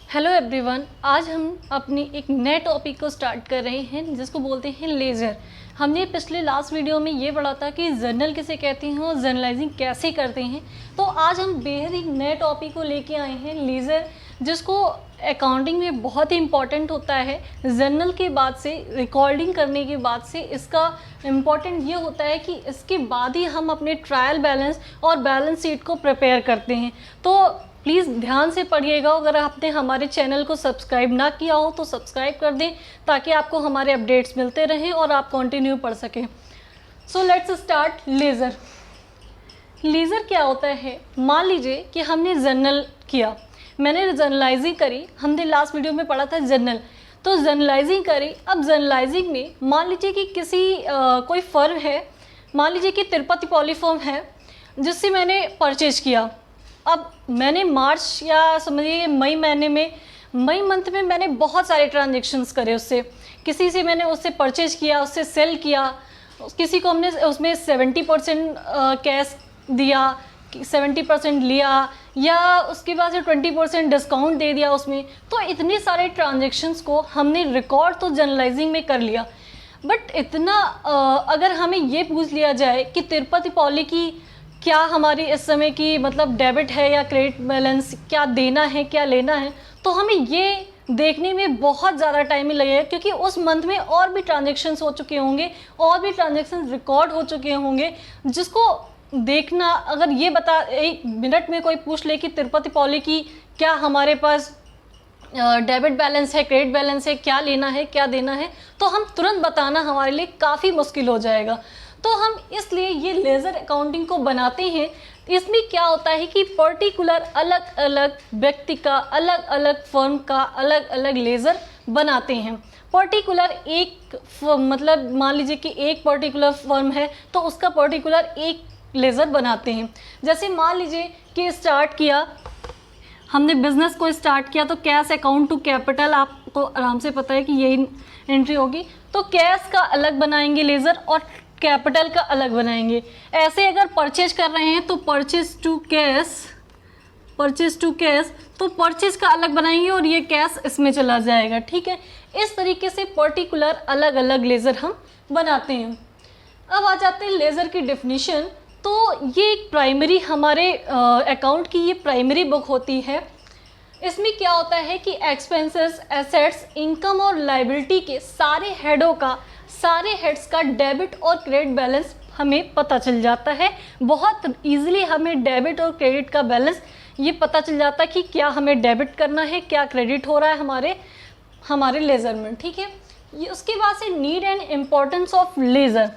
Hello everyone, आज हम अपनी एक नए टॉपिक को स्टार्ट कर रहे हैं जिसको बोलते हैं लेज़र। हमने पिछले लास्ट वीडियो में ये पढ़ा था कि जर्नल किसे कहते हैं और जर्नलाइजिंग कैसे करते हैं। तो आज हम बेहद ही नए टॉपिक को लेके आए हैं लेज़र, जिसको अकाउंटिंग में बहुत ही इम्पॉर्टेंट होता है। जर्नल के बाद से, रिकॉर्डिंग करने के बाद से इसका इम्पॉर्टेंट ये होता है कि इसके बाद ही हम अपने ट्रायल बैलेंस और बैलेंस शीट को प्रिपेयर करते हैं। तो प्लीज़ ध्यान से पढ़िएगा। अगर आपने हमारे चैनल को सब्सक्राइब ना किया हो तो सब्सक्राइब कर दें ताकि आपको हमारे अपडेट्स मिलते रहें और आप कंटिन्यू पढ़ सकें। So let's start laser. Laser क्या होता है? मान लीजिए कि हमने जर्नल किया, मैंने जर्नलाइजिंग करी। हमने लास्ट वीडियो में पढ़ा था जर्नल, तो जर्नलाइजिंग करी। अब जर्नलाइजिंग में मान लीजिए कि कोई फर्म है, मान लीजिए कि तिरुपति पॉलीफॉर्म है, जिससे मैंने परचेज किया। अब मैंने मार्च या समझिए मई मंथ में मैंने बहुत सारे ट्रांजेक्शन्स करे उससे। किसी से मैंने उससे परचेज किया, उससे सेल किया, किसी को हमने उसमें 70% कैश दिया, 70% लिया, या उसके बाद से 20% डिस्काउंट दे दिया उसमें। तो इतने सारे ट्रांजेक्शन्स को हमने रिकॉर्ड तो जर्नलाइजिंग में कर लिया। बट इतना अगर हमें ये पूछ लिया जाए कि तिरुपति पॉली की क्या हमारी इस समय की मतलब डेबिट है या क्रेडिट बैलेंस, क्या देना है क्या लेना है, तो हमें ये देखने में बहुत ज़्यादा टाइम ही लगेगा, क्योंकि उस मंथ में और भी ट्रांजेक्शन्स हो चुके होंगे, और भी ट्रांजेक्शन्स रिकॉर्ड हो चुके होंगे, जिसको देखना अगर ये एक मिनट में कोई पूछ ले कि तिरुपति पॉली की क्या हमारे पास डेबिट बैलेंस है, क्रेडिट बैलेंस है, क्या लेना है क्या देना है, तो हम तुरंत बताना हमारे लिए काफ़ी मुश्किल हो जाएगा। तो हम इसलिए ये लेज़र अकाउंटिंग को बनाते हैं। इसमें क्या होता है कि पर्टिकुलर अलग अलग व्यक्ति का, अलग अलग फर्म का अलग अलग लेज़र बनाते हैं। पर्टिकुलर एक मतलब मान लीजिए कि एक पर्टिकुलर फर्म है तो उसका पर्टिकुलर एक लेज़र बनाते हैं। जैसे मान लीजिए कि स्टार्ट किया हमने, बिज़नेस को स्टार्ट किया, तो कैश अकाउंट टू कैपिटल, आपको आराम से पता है कि यही एंट्री होगी। तो कैश का अलग बनाएंगे लेज़र और कैपिटल का अलग बनाएंगे। ऐसे अगर परचेज कर रहे हैं तो परचेज टू कैश, तो परचेज का अलग बनाएंगे और ये कैश इसमें चला जाएगा। ठीक है, इस तरीके से पर्टिकुलर अलग अलग लेज़र हम बनाते हैं। अब आ जाते हैं लेज़र की डेफिनेशन। तो ये एक प्राइमरी हमारे अकाउंट की ये प्राइमरी बुक होती है। इसमें क्या होता है कि एक्सपेंसेस, एसेट्स, इनकम और लायबिलिटी के सारे हेड्स का डेबिट और क्रेडिट बैलेंस हमें पता चल जाता है। बहुत इजीली हमें डेबिट और क्रेडिट का बैलेंस ये पता चल जाता है कि क्या हमें डेबिट करना है, क्या क्रेडिट हो रहा है हमारे लेज़र में। ठीक है, ये उसके बाद से need and importance of laser.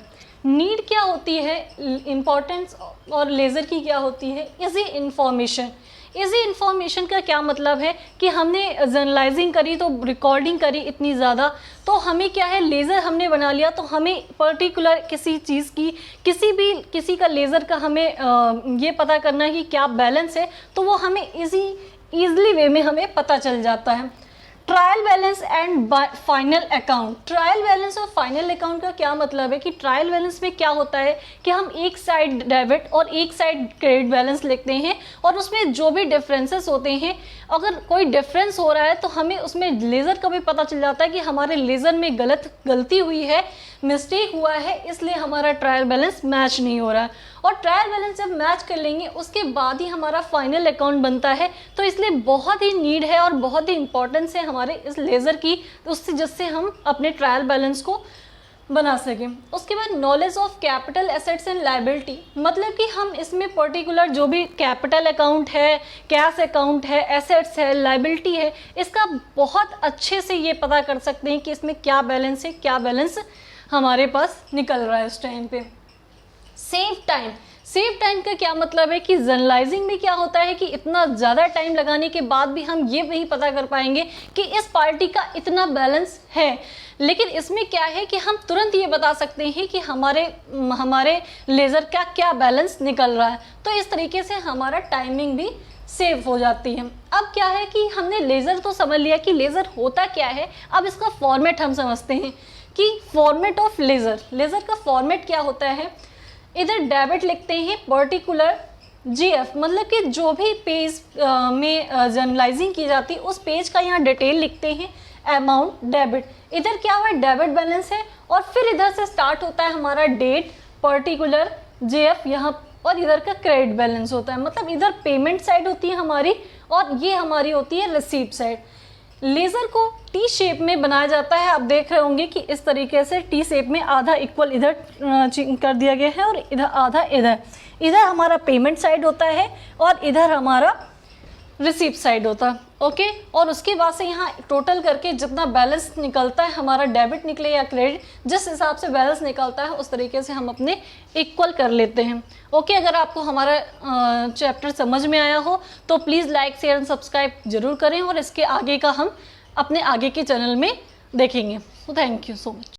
Need क्या होती है, इम्पोर्टेंस और लेज़र की क्या होती है, इजी इन्फॉर्मेशन। इजी इन्फॉर्मेशन का क्या मतलब है कि हमने जर्नलाइजिंग करी तो रिकॉर्डिंग करी इतनी ज़्यादा, तो हमें क्या है, लेज़र हमने बना लिया, तो हमें पर्टिकुलर किसी चीज़ की किसी का लेज़र का हमें ये पता करना है कि क्या बैलेंस है, तो वो हमें ईज़िली वे में हमें पता चल जाता है। Trial balance and final account. Trial balance और फाइनल अकाउंट का क्या मतलब है कि ट्रायल बैलेंस में क्या होता है कि हम एक साइड डेबिट और एक साइड क्रेडिट बैलेंस लिखते हैं, और उसमें जो भी डिफरेंसेस होते हैं, अगर कोई डिफरेंस हो रहा है तो हमें उसमें लेज़र का भी पता चल जाता है कि हमारे लेज़र में गलती हुई है, मिस्टेक हुआ है, इसलिए हमारा ट्रायल बैलेंस मैच नहीं हो रहा है। और ट्रायल बैलेंस जब मैच कर लेंगे उसके बाद ही हमारा फाइनल अकाउंट बनता है। तो इसलिए बहुत ही नीड है और बहुत ही इंपॉर्टेंस है हमारे इस लेज़र की, जिससे हम अपने ट्रायल बैलेंस को बना सकें। उसके बाद knowledge of capital, assets and liability, मतलब कि हम इसमें पर्टिकुलर जो भी कैपिटल अकाउंट है, कैश अकाउंट है, एसेट्स है, लायबिलिटी है, इसका बहुत अच्छे से ये पता कर सकते हैं कि इसमें क्या बैलेंस है, क्या बैलेंस हमारे पास निकल रहा है उस टाइम पे। सेव टाइम का क्या मतलब है कि जर्नलाइजिंग में क्या होता है कि इतना ज़्यादा टाइम लगाने के बाद भी हम ये नहीं पता कर पाएंगे कि इस पार्टी का इतना बैलेंस है, लेकिन इसमें क्या है कि हम तुरंत ये बता सकते हैं कि हमारे लेज़र का क्या बैलेंस निकल रहा है। तो इस तरीके से हमारा टाइमिंग भी सेव हो जाती है। अब क्या है कि हमने लेज़र तो समझ लिया कि लेज़र होता क्या है। अब इसका फॉर्मेट हम समझते हैं कि फॉर्मेट ऑफ लेज़र का फॉर्मेट क्या होता है। इधर डेबिट लिखते हैं पर्टिकुलर GF मतलब कि जो भी पेज में जर्नलाइजिंग की जाती है उस पेज का यहाँ डिटेल लिखते हैं। अमाउंट डेबिट, इधर क्या हुआ डेबिट बैलेंस है, और फिर इधर से स्टार्ट होता है हमारा डेट पर्टिकुलर JF यहाँ, और इधर का क्रेडिट बैलेंस होता है। मतलब इधर पेमेंट साइड होती है हमारी और ये हमारी होती है रिसीप्ट साइड। लेज़र को टी शेप में बनाया जाता है। आप देख रहे होंगे कि इस तरीके से टी शेप में आधा इक्वल इधर कर दिया गया है और इधर आधा इधर। इधर हमारा पेमेंट साइड होता है और इधर हमारा रिसीप्ट साइड होता है। ओके, और उसके बाद से यहाँ टोटल करके जितना बैलेंस निकलता है, हमारा डेबिट निकले या क्रेडिट, जिस हिसाब से बैलेंस निकलता है उस तरीके से हम अपने इक्वल कर लेते हैं। ओके, अगर आपको हमारा चैप्टर समझ में आया हो तो please like share and subscribe जरूर करें, और इसके आगे का हम अपने आगे के चैनल में देखेंगे। तो थैंक यू सो मच।